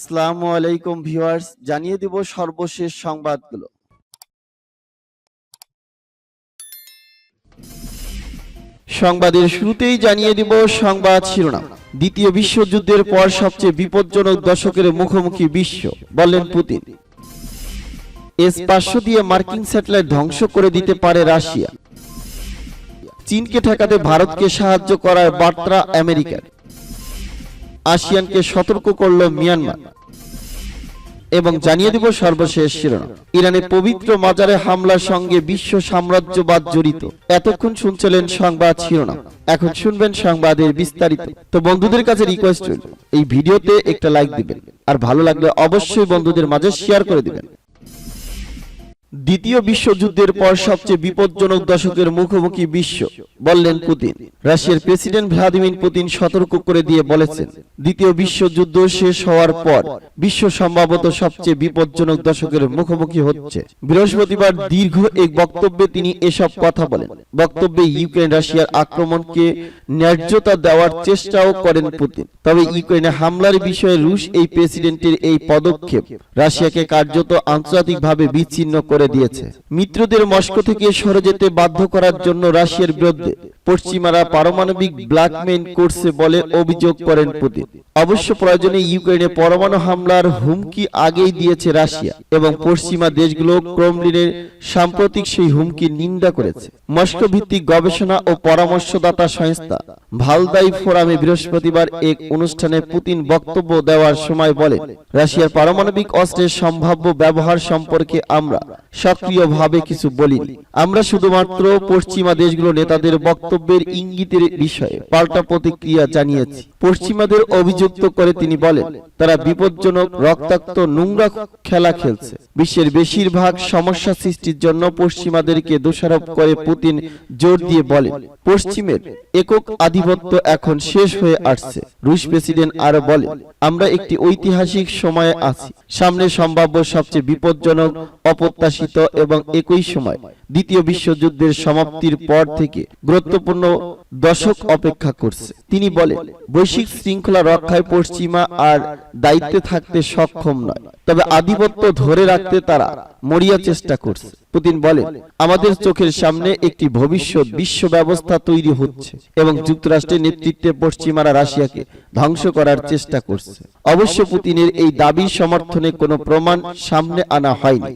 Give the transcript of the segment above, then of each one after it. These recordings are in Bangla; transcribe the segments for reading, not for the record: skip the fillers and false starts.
আসসালামু আলাইকুম ভিউয়ার্স, জানিয়ে দিব সর্বশেষ সংবাদগুলো। সংবাদের শুরুতেই জানিয়ে দিব সংবাদ শিরোনাম। দ্বিতীয় বিশ্বযুদ্ধের পর সবচেয়ে বিপজ্জনক দশকের মুখোমুখি বিশ্ব, বললেন পুতিন। S-500 দিয়ে মার্কিন স্যাটেলাইট ধ্বংস করে দিতে পারে রাশিয়া। চীনকে ঠেকাতে ভারতকে সাহায্য করার বার্তা আমেরিকার। আসিয়ানকে সতর্ক করল মিয়ানমার। এবং জানিয়ে দিব সর্বশেষ শিরোনাম। ইরানের পবিত্র মাজারে হামলার সঙ্গে বিশ্ব সাম্রাজ্যবাদ জড়িত। এতক্ষণ শুনছিলেন সংবাদ শিরোনাম, এখন শুনবেন সংবাদের বিস্তারিত। তো বন্ধুদের কাছে রিকোয়েস্ট রইল, এই ভিডিওতে একটা লাইক দিবেন, আর ভালো লাগলে অবশ্যই বন্ধুদের মাঝে শেয়ার করে দিবেন। দ্বিতীয় বিশ্বযুদ্ধের পর সবচেয়ে বিপজ্জনক দশকের মুখোমুখি বিশ্ব, বললেন পুতিন। রাশিয়ার প্রেসিডেন্ট ভ্লাদিমির পুতিন সতর্ক করে দিয়ে বলেছেন, দ্বিতীয় বিশ্বযুদ্ধ শেষ হওয়ার পর বিশ্ব সম্ভবত সবচেয়ে বিপজ্জনক দশকের মুখোমুখি হচ্ছে। বৃহস্পতিবার দীর্ঘ এক বক্তব্যে তিনি এসব কথা বলেন। বক্তব্যে ইউক্রেন রাশিয়ার আক্রমণকে ন্যায্যতা দেওয়ার চেষ্টাও করেন পুতিন। তবে ইউক্রেনে হামলার বিষয়ে রুশ এই প্রেসিডেন্টের এই পদক্ষেপ রাশিয়াকে কার্যত আন্তর্জাতিকভাবে বিচ্ছিন্ন করে দিয়েছে। মিত্রদের মস্কো থেকে সরে যেতে বাধ্য করার জন্য রাশিয়ার বিরুদ্ধে পশ্চিমারা পারমাণবিক ব্ল্যাকমেইল করছে বলে অভিযোগ করেন পুতিন। অবশ্য প্রয়োজনে ইউক্রেনে পরমাণু হামলার হুমকি আগেই দিয়েছে রাশিয়া, এবং পশ্চিমা দেশগুলো ক্রেমলিনের সাম্প্রতিক সেই হুমকির নিন্দা করেছে। মস্কো ভিত্তিক গবেষণা ও পরামর্শদাতা সংস্থা ভালদাই ফোরামে বৃহস্পতিবার এক অনুষ্ঠানে পুতিন বক্তব্য দেওয়ার সময় বলেন, রাশিয়ার পারমাণবিক অস্ত্রের সম্ভাব্য ব্যবহার সম্পর্কে আমরা সক্রিয়ভাবে কিছু বলিনি। আমরা শুধুমাত্র পশ্চিমা দেশগুলো নেতাদের বক্তব্যের ইঙ্গিতের বিষয়ে পাল্টা প্রতিক্রিয়া জানিয়েছি। পশ্চিমাদের অভিযুক্ত করে তিনি বলেন, তারা বিপজ্জনক রক্তাক্ত নোংরা খেলা খেলছে। বিশ্বের বেশিরভাগ সমস্যা সৃষ্টির জন্য পশ্চিমাদেরকে দোষারোপ করে পুতিন জোর দিয়ে বলেন, পশ্চিমের একক আধিপত্য এখন শেষ হয়ে আসছে। রুশ প্রেসিডেন্ট আরো বলেন, আমরা একটি ঐতিহাসিক সময়ে আছি। সামনে সম্ভাব্য সবচেয়ে বিপজ্জনক, অপ্রত্যাশিত এবং একই সময় দ্বিতীয় বিশ্বযুদ্ধের সমাপ্তির পর থেকে গুরুত্বপূর্ণ দশক অপেক্ষা করছে। তিনি বলেন, বৈশ্বিক শৃঙ্খলা রক্ষায় পশ্চিমা আর দায়িত্বে থাকতে সক্ষম নয়, তবে আধিপত্য ধরে রাখতে তারা মরিয়া চেষ্টা করছে। পুতিন বলেন, আমাদের চোখের সামনে একটি ভবিষ্যৎ বিশ্ব ব্যবস্থা তৈরি হচ্ছে এবং যুক্তরাষ্ট্রের নেতৃত্বে পশ্চিমারা রাশিয়াকে ধ্বংস করার চেষ্টা করছে। অবশ্য পুতিনের এই দাবির সমর্থনে কোনো প্রমাণ সামনে আনা হয়নি।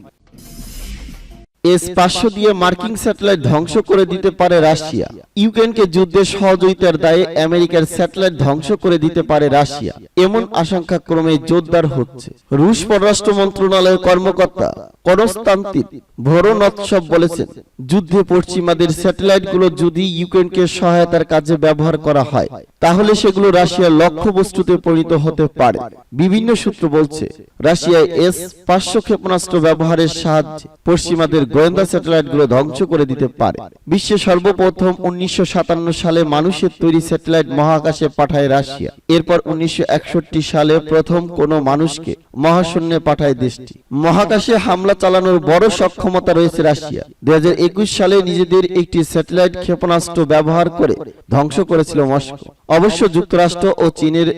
S-500 দিয়ে মার্কিন স্যাটেলাইট ধ্বংস করে দিতে পারে রাশিয়া। ইউক্রেনকে যুদ্ধে সহযোগিতার দায়ে আমেরিকার স্যাটেলাইট ধ্বংস করে দিতে পারে রাশিয়া, এমন আশঙ্কা ক্রমে জোরদার হচ্ছে। রুশ পররাষ্ট্র মন্ত্রণালয়ের কর্মকর্তা কনস্তান্তিন ভোরোনৎসভ বলেছেন, যুদ্ধে পশ্চিমাদের স্যাটেলাইটগুলো যদি ইউক্রেনকে সহায়তার কাজে ব্যবহার করা হয়, তাহলে সেগুলো রাশিয়ার লক্ষ্যবস্তুতে পরিণত হতে পারে। বিভিন্ন সূত্র বলছে, রাশিয়ায় S-500 ক্ষেপণাস্ত্র ব্যবহারের সাহায্যে পশ্চিমাদের গোয়েন্দা স্যাটেলাইটগুলো ধ্বংস করে দিতে পারে। বিশ্বে সর্বপ্রথম 1957 সালে মানুষের তৈরি স্যাটেলাইট মহাকাশে পাঠায় রাশিয়া। এরপর 1961 সালে প্রথম কোনো মানুষকে মহাশূন্যে পাঠায় দেশটি। মহাকাশে হামলা চালানোর বড় সক্ষমতা রয়েছে রাশিয়া। 2021 সালে নিজেদের একটি স্যাটেলাইট ক্ষেপণাস্ত্র ব্যবহার করে ধ্বংস করেছিল মস্কো। অবশ্য যুক্তরাষ্ট্র ও চীনের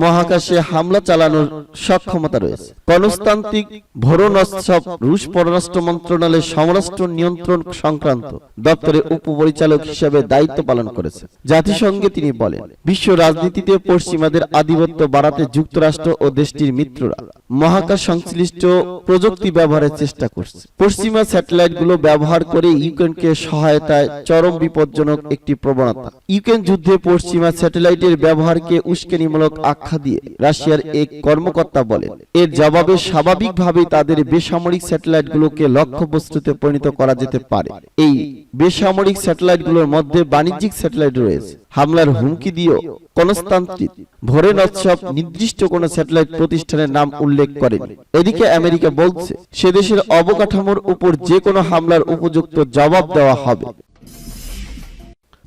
মহাকাশে হামলা চালানোর সক্ষমতা রয়েছে। কনস্তান্তিন ভোরোনৎসভ রুশ পররাষ্ট্র মন্ত্রণালয়ের সমরাষ্ট্র নিয়ন্ত্রণ সংক্রান্ত দপ্তরের উপপরিচালক হিসেবে দায়িত্ব পালন করেছে। জাতিসংঘে তিনি বলেন, বিশ্ব রাজনীতিতে পশ্চিমাদের আধিপত্য বাড়াতে যুক্তরাষ্ট্র ও দেশটির মিত্ররা মহাকাশ সংশ্লিষ্ট প্রযুক্তি ব্যবহারের চেষ্টা করছে। পশ্চিমা স্যাটেলাইটগুলো ব্যবহার করে ইউক্রেনকে সহায়তায় চরম বিপজ্জনক একটি প্রবণতা। ইউক্রেন যুদ্ধে পশ্চিমা স্যাটেলাইটের ব্যবহারকে উস্কানিমূলক আখ্যা দিয়ে রাশিয়ার এক কর্মকর্তা বলেন, এর জবাবে স্বাভাবিকভাবেই তাদের বেসামরিক স্যাটেলাইটগুলোকে লক্ষ্যবস্তুতে পরিণত করা যেতে পারে। এই বেসামরিক স্যাটেলাইটগুলোর মধ্যে বাণিজ্যিক স্যাটেলাইট রয়েছে। হামলার হুমকি দিয়েও কনস্তান্তিন ভোরোনৎসভ নির্দিষ্ট কোন স্যাটেলাইট প্রতিষ্ঠানের নাম উল্লেখ করেন। এদিকে আমেরিকা বলছে, সে দেশের অবকাঠামোর উপর যে কোনো হামলার উপযুক্ত জবাব দেওয়া হবে।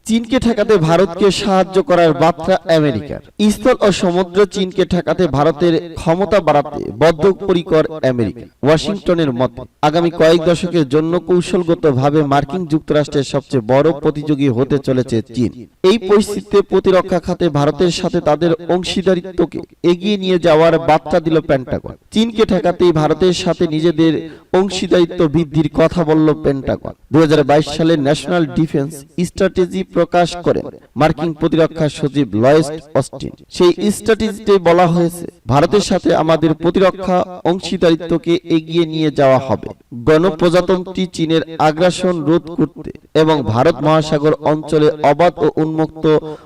চীনকে ঠেকাতে ভারতকে সাহায্য করার বার্তা আমেরিকার। স্থল ও সমুদ্র চীনকে ঠেকাতে ভারতের ক্ষমতা বাড়াতে বদ্ধপরিকর আমেরিকা। ওয়াশিংটনের মতে আগামী কয়েক দশকের জন্য কৌশলগতভাবে মার্কিন যুক্তরাষ্ট্রের সবচেয়ে বড় প্রতিযোগী হতে চলেছে চীন। এই পরিস্থিতিতে প্রতিরক্ষা খাতে ভারতের সাথে তাদের অংশীদারিত্বকে এগিয়ে নিয়ে যাওয়ার বার্তা দিল পেন্টাগন। চীনকে ঠেকাতেই ভারতের সাথে নিজেদের অংশীদারিত্ব বৃদ্ধির কথা বলল পেন্টাগন। 2022 সালে ন্যাশনাল ডিফেন্স স্ট্র্যাটেজি প্রকাশ করেন মার্কিন প্রতিরক্ষা সচিব লয়েড অস্টিন। সেই স্ট্র্যাটেজিতে বলা হয়েছে, ভারতের সাথে আমাদের প্রতিরক্ষা অংশীদারিত্বকে এগিয়ে নিয়ে যাওয়া হবে গণপ্রজাতন্ত্রী চীনের আগ্রাসন রোধ করতে এবং ভারত মহাসাগর অঞ্চলে অবাধ ও উন্মুক্ত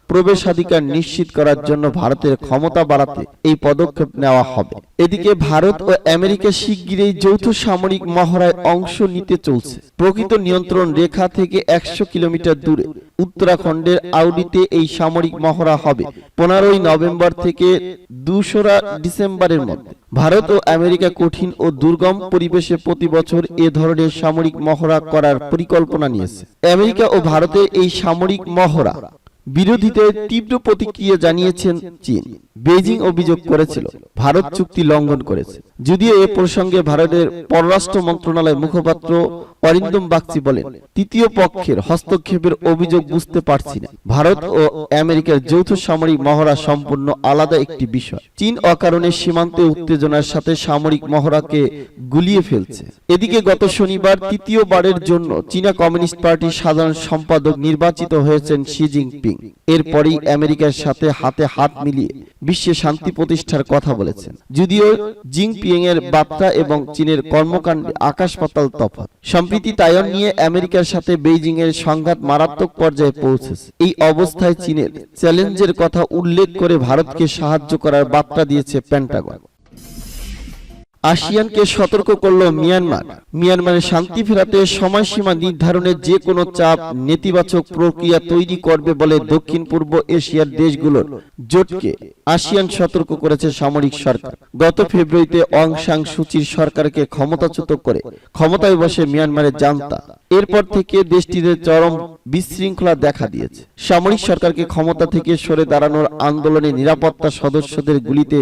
প্রবেশাধিকার নিশ্চিত করার জন্য ভারতের ক্ষমতা বাড়াতে এই পদক্ষেপ নেওয়া হবে। এদিকে ভারত ও আমেরিকা শিগগিরই যৌথ সামরিক মহড়ায় অংশ নিতে চলছে। প্রকৃত নিয়ন্ত্রণ রেখা থেকে 100 কিলোমিটার দূরে উত্তরাখণ্ডের আউডিতে এই সামরিক মহড়া হবে 15 নভেম্বর থেকে 2রা ডিসেম্বরের মধ্যে। ভারত ও আমেরিকা কঠিন ও দুর্গম পরিবেশে প্রতি বছর এ ধরনের সামরিক মহড়া করার পরিকল্পনা নিয়েছে। আমেরিকা ও ভারতের এই সামরিক মহড়া বিরোধীতে তীব্র প্রতিক্রিয়া জানিয়েছেন চীন। বেইজিং অভিযোগ করেছিল ভারত চুক্তি লঙ্ঘন করেছে। যদিও এ প্রসঙ্গে ভারতের পররাষ্ট্র মন্ত্রণালয়ের মুখপাত্র অরিন্দম বাগচি বলেন, তৃতীয় পক্ষের হস্তক্ষেপের অভিযোগ বুঝতে পারছি না। ভারত ও আমেরিকার যৌথ সামরিক মহড়া সম্পূর্ণ আলাদা একটি বিষয়। চীন অকারণে সীমান্তে উত্তেজনার সাথে সামরিক মহড়াকে গুলিয়ে ফেলছে। এদিকে গত শনিবার তৃতীয়বারের জন্য চীনা কমিউনিস্ট পার্টির সাধারণ সম্পাদক নির্বাচিত হয়েছেন শি জিনপিং। এরপরই আমেরিকার সাথে হাতে হাত মিলিয়ে বিশ্বে শান্তি প্রতিষ্ঠার কথা বলেছেন। যদিও জিনপিং এর বার্তা এবং চীনের কর্মকাণ্ডে আকাশ পাতাল তফাৎ। সম্প্রতি তাইওয়ান নিয়ে আমেরিকার সাথে বেইজিং এর সংঘাত মারাত্মক পর্যায়ে পৌঁছেছে। এই অবস্থায় চীনের চ্যালেঞ্জের কথা উল্লেখ করে ভারতকে সাহায্য করার বার্তা দিয়েছে পেন্টাগন। আসিয়ানকে সতর্ক করল মিয়ানমার। মিয়ানমারে শান্তি ফেরাতে সময়সীমা নির্ধারণের যে কোনো চাপ নেতিবাচক প্রক্রিয়া তৈরি করবে বলে দক্ষিণ পূর্ব এশিয়ার দেশগুলোর জোটকে আসিয়ান সতর্ক করেছে সামরিক সরকার। গত ফেব্রুয়ারিতে অং সান সুচির সরকারকে ক্ষমতাচ্যুত করে ক্ষমতায় বসে মিয়ানমারের জান্তা। এরপর থেকে দেশটিতে চরম বিশৃঙ্খলা দেখা দিয়েছে। সামরিক সরকারকে ক্ষমতা থেকে সরে দাঁড়ানোর আন্দোলনে নিরাপত্তা সদস্যদের গুলিতে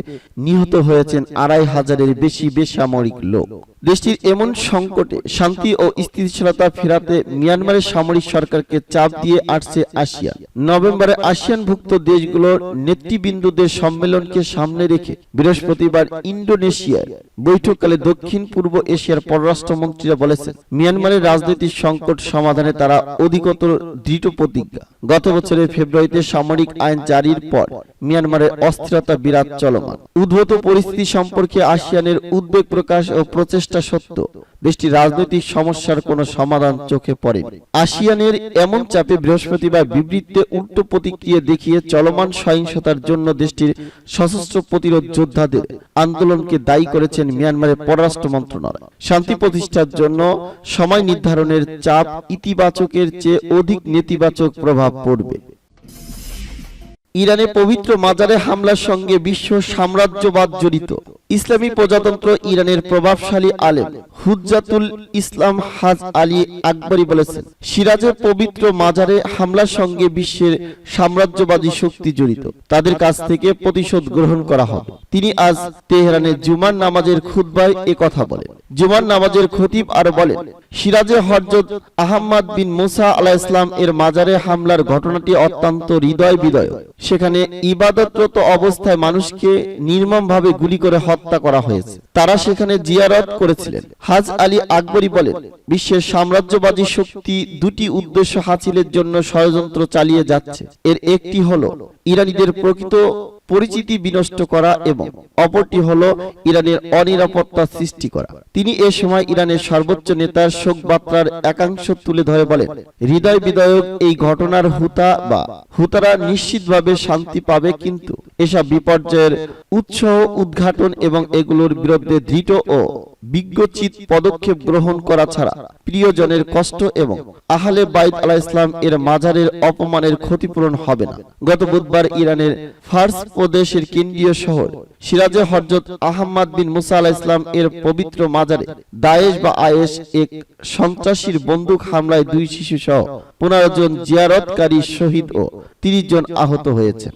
নিহত হয়েছেন 2500-এর বেশি বেসামরিক লোক। দেশটির এমন সংকটে শান্তি ও স্থিতিশীলতা ফেরাতে মিয়ানমারের সামরিক সরকারকে চাপ দিয়ে আসছে আসিয়ান। নভেম্বরে আসিয়ানভুক্ত দেশগুলোর নেতৃবৃন্দদের সম্মেলনকে সামনে রেখে বৃহস্পতিবার ইন্দোনেশিয়ায় বৈঠককালে দক্ষিণ পূর্ব এশিয়ার পররাষ্ট্রমন্ত্রীরা বলেছেন, মিয়ানমারের রাজনৈতিক সংকট সমাধানে তারা অধিকতর দৃঢ় প্রতিজ্ঞা। গত বছরের ফেব্রুয়ারিতে সামরিক আইন জারির পর মিয়ানমারের অস্থিরতা বিরাট চলমান। উদ্ভূত পরিস্থিতি সম্পর্কে আসিয়ানের উদ্বেগ প্রকাশ ও প্রচেষ্টা সত্ত্বেও দেশটির রাজনৈতিক সমস্যার কোনো সমাধান চোখে পড়েনি। আসিয়ানের এমন চাপে বৃহস্পতিবার বিবৃতিতে উল্টো প্রতিক্রিয়া দেখিয়ে চলমান সহিংসতার জন্য দেশটির সশস্ত্র প্রতিরোধ যোদ্ধাদের আন্দোলনকে দায়ী করেছেন মিয়ানমারের পররাষ্ট্র মন্ত্রণালয়। শান্তি প্রতিষ্ঠার জন্য সময় নির্ধারণের চাপ ইতিবাচকের চেয়ে অধিক নেতিবাচক প্রভাব পড়বে। ইরানে পবিত্র মাজারে হামলার সঙ্গে বিশ্ব সাম্রাজ্যবাদ জড়িত। ইসলামী প্রজাতন্ত্র ইরানের প্রভাবশালী আলেম হুজ্জাতুল ইসলাম হাজ আলী আকবরী বলেছেন, সিরাজের পবিত্র মাজারে হামলার সঙ্গে বিশ্বের সাম্রাজ্যবাদী শক্তি জড়িত। তাদের কাছ থেকে প্রতিশোধ গ্রহণ করা হবে। তিনি আজ তেহরানে জুমার নামাজের খুতবায় একথা বলেন। জুমার নামাজের খতিব আরো বলেন, সিরাজে হযরত আহমদ বিন মুসা আলাইহিস সালাম এর মাজারে হামলার ঘটনাটি অত্যন্ত হৃদয় বিদারক। সেখানে ইবাদতরত অবস্থায় মানুষকে নির্মমভাবে গুলি করে হত্যা করা হয়েছে। তারা সেখানে জিয়ারত করেছিলেন। হাজ আলী আকবরী বলেন, বিশ্বের সাম্রাজ্যবাদী শক্তি দুটি উদ্দেশ্য হাসিলের জন্য ষড়যন্ত্র চালিয়ে যাচ্ছে। এর একটি হলো ইরানিদের প্রকৃত পরিচিতি বিনষ্ট করা এবং অপরটি হলো ইরানের অনিরাপত্তা সৃষ্টি করা। তিনি এ সময় ইরানের সর্বোচ্চ নেতার শোক বার্তার একাংশ তুলে ধরে বলেন, হৃদয় বিদারক এই ঘটনার হুতারা নিশ্চিতভাবে শান্তি পাবে, কিন্তু এসব বিপর্যয়ের উৎস উদ্ঘাটন এবং এগুলোর বিরুদ্ধে দৃঢ় ও বিজ্ঞচিত পদক্ষেপ গ্রহণ করা ছাড়া প্রিয়জনের কষ্ট এবং আহলে বাইত আলাইহিস সালাম এর মাজারের অপমানের ক্ষতিপূরণ হবে না। গত বুধবার ইরানের ফার্স প্রদেশের কেন্দ্রীয় শহর সিরাজে হযরত আহমদ বিন মুসা আলাইহিস সালাম এর পবিত্র মাজারে দায়েশ বা আইএস এক সন্ত্রাসীর বন্দুক হামলায় 2 শিশু সহ 15 জন জিয়ারতকারী শহীদ ও 30 জন আহত হয়েছে।